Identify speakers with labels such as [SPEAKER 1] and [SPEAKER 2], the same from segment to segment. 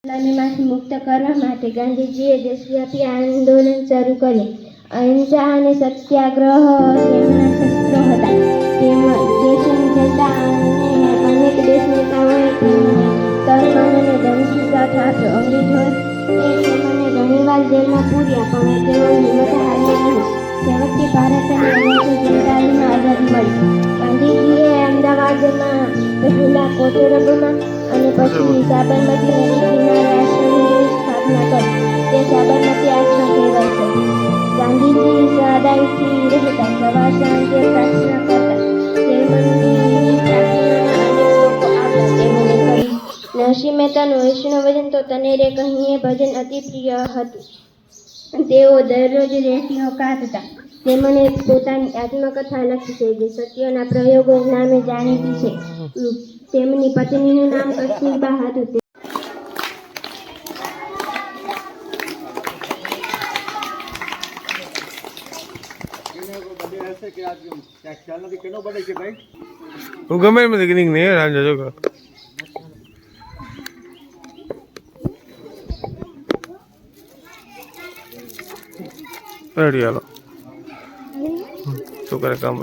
[SPEAKER 1] ગુલામીમાંથી મુક્ત કરવા માટે ગાંધીજીએ દેશવ્યાપી આંદોલન શરૂ કર્યું. અહિંસા અને સત્યાગ્રહ તેમના શસ્ત્રો હતા. દેશની જનતા અને અનેક દેશનેતાઓએ તેમને તન-મન અને ધનથી સાથ આપ્યો. અંગ્રેજોએ તેમને ઘણીવાર જેલમાં પૂર્યા, પણ તેઓ હિંમત હાર્યા નહીં. છેવટે ભારતની ઓગણીસો 47માં આઝાદી મળી. ગાંધીજીએ અમદાવાદમાં પહેલા કોચરબમાં અને પછી સાબરમતી નદી કિનારે આશ્રમની સ્થાપના કરી. તે સાબરમતી આશ્રમ કહેવાય છે. ગાંધીજી સાદાઈથી રહેતા, સવાર સાંજે પ્રાર્થના કરતા. તે મંદિરની પ્રાર્થનામાં અનેક લોકો આવ્યા. તેમણે કહ્યું, નરસિંહ મહેતાનું વૈષ્ણવ ભજન તો તને રે કહીએ ભજન અતિ પ્રિય હતું. તેઓ દરરોજ રેડિયો કાઢતા. તેમણે પોતાની આત્મકથા લખી છે, જે સત્યના પ્રયોગો નામે જાણીતી છે. તેમની પત્નીનું નામ કસ્તુરબા હતું.
[SPEAKER 2] હું ગમે એમ નીકળી નહીં રાંધો જો રેડી હાલો શું કરે કામ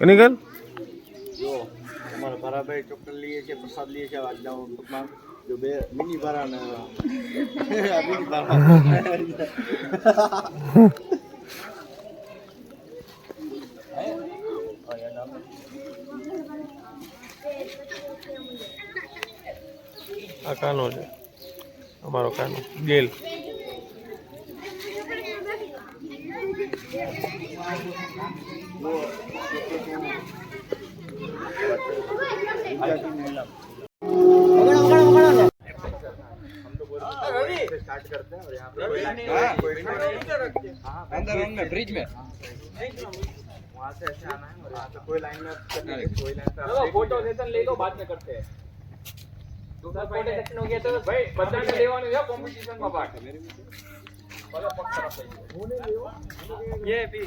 [SPEAKER 2] નીકળ
[SPEAKER 3] અમારા ભારાભાઈ ચોકલેટ લઈએ છીએ, પ્રસાદ લઈએ છીએ. આજના ટૂંકમાં જો બે મિની ભારા ને મિની ભારા
[SPEAKER 2] આ કાનો છે અમારો કાનો ગેલ.
[SPEAKER 3] स्टार्ट करते हैं और यहाँ पे अंदर फ्रिज में वहाँ से ऐसे आना है और यहाँ पे कोई लाइन में कोई लाइन पे
[SPEAKER 4] फोटो सेशन ले लो, बाद में करते हैं. दूसरा फोटो सेशन हो गया तो भाई बच्चा लेवाने है कॉम्पिटिशन में पार्ट बोलो पक्का तरफ ये भी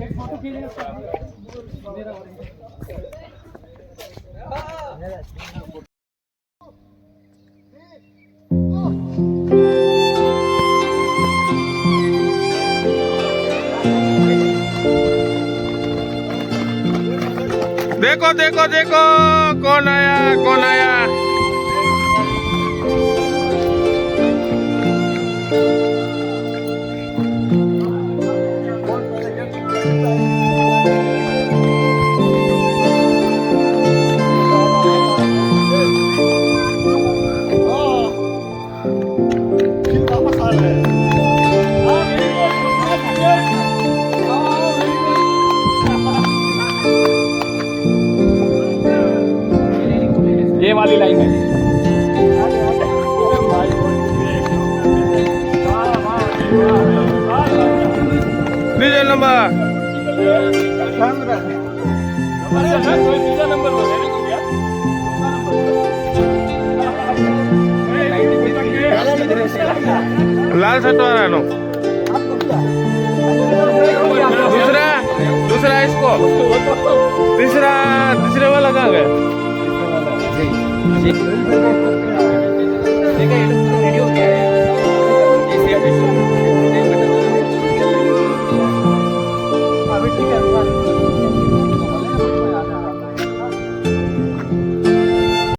[SPEAKER 4] एक फोटो के लिए मेरा
[SPEAKER 2] देखो देखो देखो कौन आया कौन आया.
[SPEAKER 4] ये वाली लाइन है.
[SPEAKER 2] बीजा नंबर
[SPEAKER 4] बीजा नंबर
[SPEAKER 2] लाल शर्ट वाला नो दूसरा दूसरा इसको तीसरा तीसरे वाला कहाँ गया.